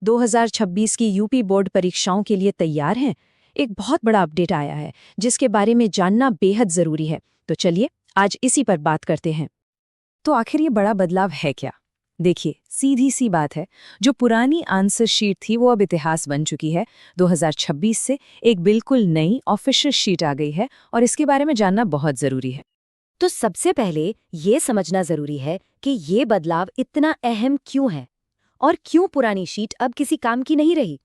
2026 की UP board परीक्षाओं के लिए तैयार हैं? एक बहुत बड़ा अपडेट आया है जिसके बारे में जानना बेहद जरूरी है। तो चलिए आज इसी पर बात करते हैं। तो आखिर ये बड़ा बदलाव है क्या? देखिए, सीधी सी बात है, जो पुरानी आंसर शीट थी वो अब इतिहास बन चुकी है। 2026 से एक बिल्कुल नई ऑफिशियल शीट आ गई है और इसके बारे में जानना बहुत जरूरी है। तो सबसे पहले ये समझना जरूरी है कि ये बदलाव इतना अहम क्यों है और क्यों पुरानी शीट अब किसी काम की नहीं रही।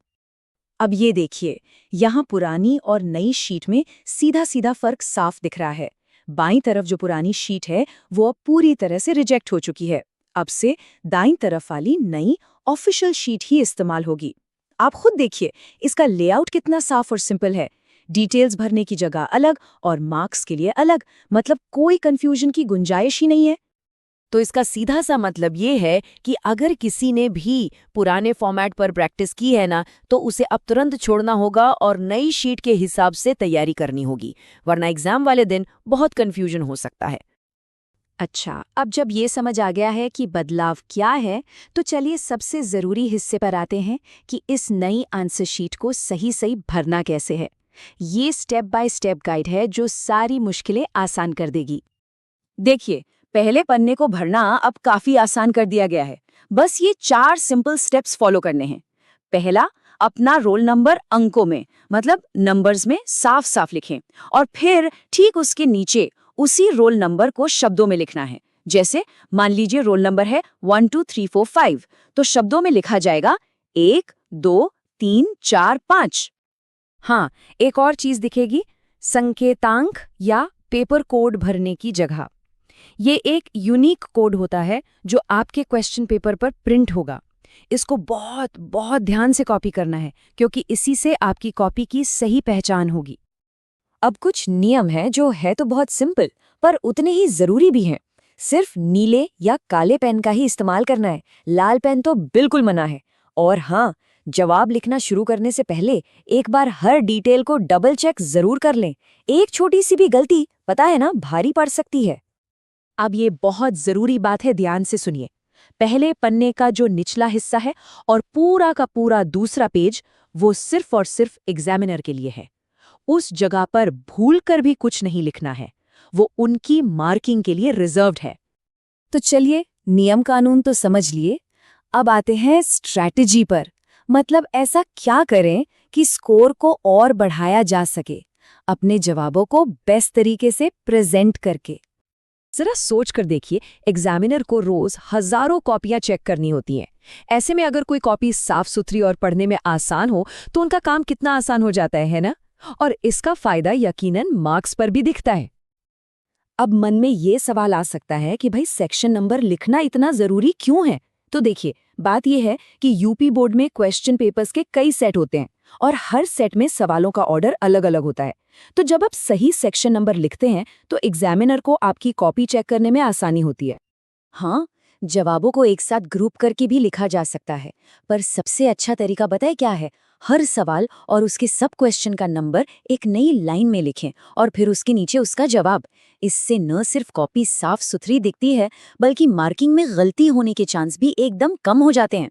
अब ये देखिए, यहाँ पुरानी और नई शीट में सीधा सीधा फर्क साफ दिख रहा है। बाईं तरफ जो पुरानी शीट है वो अब पूरी तरह से रिजेक्ट हो चुकी है। अब से दाईं तरफ वाली नई ऑफिशियल शीट ही इस्तेमाल होगी। आप खुद देखिए, इसका लेआउट कितना साफ और सिंपल है। डिटेल्स भरने की जगह अलग और मार्क्स के लिए अलग, मतलब कोई कंफ्यूजन की गुंजाइश ही नहीं है। तो इसका सीधा सा मतलब ये है कि अगर किसी ने भी पुराने फॉर्मेट पर प्रैक्टिस की है ना, तो उसे अब तुरंत छोड़ना होगा और नई शीट के हिसाब से तैयारी करनी होगी, वरना एग्जाम वाले दिन बहुत कंफ्यूजन हो सकता है। अच्छा, अब जब ये समझ आ गया है कि बदलाव क्या है, तो चलिए सबसे ज़रूरी हिस्से पर आते हैं कि इस नई आंसर शीट को सही सही भरना कैसे है। ये स्टेप बाय स्टेप गाइड है जो सारी मुश्किलें आसान कर देगी। देखिए, पहले पन्ने को भरना अब काफ़ी आसान कर दिया गया है। बस ये 4 सिंपल स्टेप्स फॉलो करने हैं। पहला, अपना रोल नंबर अंकों में, मतलब नंबर्स में साफ साफ लिखें और फिर ठीक उसके नीचे उसी रोल नंबर को शब्दों में लिखना है। जैसे मान लीजिए रोल नंबर है 1 2 3 4 5, तो शब्दों में लिखा जाएगा 1 2 3 4 5। हाँ, एक और चीज दिखेगी, संकेतांक या पेपर कोड भरने की जगह। ये एक यूनिक कोड होता है जो आपके क्वेश्चन पेपर पर प्रिंट होगा। इसको बहुत बहुत ध्यान से कॉपी करना है, क्योंकि इसी से आपकी कॉपी की सही पहचान होगी। अब कुछ नियम हैं जो है तो बहुत सिंपल, पर उतने ही जरूरी भी हैं। सिर्फ नीले या काले पेन का ही इस्तेमाल करना है, लाल पेन तो बिल्कुल मना है। और हाँ, जवाब लिखना शुरू करने से पहले एक बार हर डिटेल को डबल चेक जरूर कर लें। एक छोटी सी भी गलती, पता है ना, भारी पड़ सकती है। अब ये बहुत जरूरी बात है, ध्यान से सुनिए। पहले पन्ने का जो निचला हिस्सा है और पूरा का पूरा दूसरा पेज, वो सिर्फ और सिर्फ एग्जामिनर के लिए है। उस जगह पर भूलकर भी कुछ नहीं लिखना है, वो उनकी मार्किंग के लिए रिजर्व्ड है। तो चलिए, नियम कानून तो समझ लिए, अब आते हैं स्ट्रैटेजी पर। मतलब ऐसा क्या करें कि स्कोर को और बढ़ाया जा सके, अपने जवाबों को बेस्ट तरीके से प्रेजेंट करके। जरा सोच कर देखिए, एग्जामिनर को रोज हजारों कॉपियां चेक करनी होती हैं। ऐसे में अगर कोई कॉपी साफ सुथरी और पढ़ने में आसान हो तो उनका काम कितना आसान हो जाता है ना? और इसका फायदा यकीनन मार्क्स पर भी दिखता है। अब मन में ये सवाल आ सकता है कि भाई सेक्शन नंबर लिखना इतना जरूरी क्यों है? तो देखिए, बात यह है कि यूपी बोर्ड में क्वेश्चन पेपर्स के कई सेट होते हैं और हर सेट में सवालों का ऑर्डर अलग अलग होता है। तो जब आप सही सेक्शन नंबर लिखते हैं तो एग्जामिनर को आपकी कॉपी चेक करने में आसानी होती है। हाँ, जवाबों को एक साथ ग्रुप करके भी लिखा जा सकता है, पर सबसे अच्छा तरीका बताए क्या है? हर सवाल और उसके सब क्वेश्चन का नंबर एक नई लाइन में लिखें और फिर उसके नीचे उसका जवाब। इससे न सिर्फ कॉपी साफ सुथरी दिखती है, बल्कि मार्किंग में गलती होने के चांस भी एकदम कम हो जाते हैं।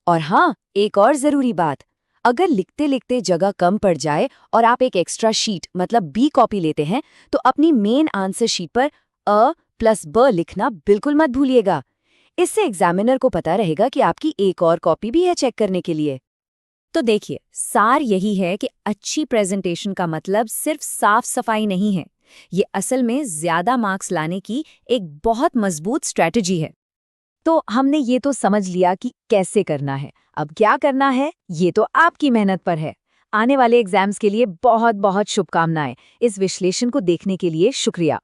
और हाँ, एक और जरूरी बात, अगर लिखते लिखते जगह कम पड़ जाए और आप एक एक्स्ट्रा शीट मतलब बी कॉपी लेते हैं, तो अपनी मेन आंसर शीट पर अ प्लस ब लिखना बिल्कुल मत भूलिएगा। इससे एग्जामिनर को पता रहेगा कि आपकी एक और कॉपी भी है चेक करने के लिए। तो देखिए, सार यही है कि अच्छी प्रेजेंटेशन का मतलब सिर्फ साफ सफाई नहीं है, ये असल में ज्यादा मार्क्स लाने की एक बहुत मजबूत स्ट्रैटेजी है। तो हमने ये तो समझ लिया कि कैसे करना है, अब क्या करना है ये तो आपकी मेहनत पर है। आने वाले एग्जाम्स के लिए बहुत बहुत शुभकामनाएं। इस विश्लेषण को देखने के लिए शुक्रिया।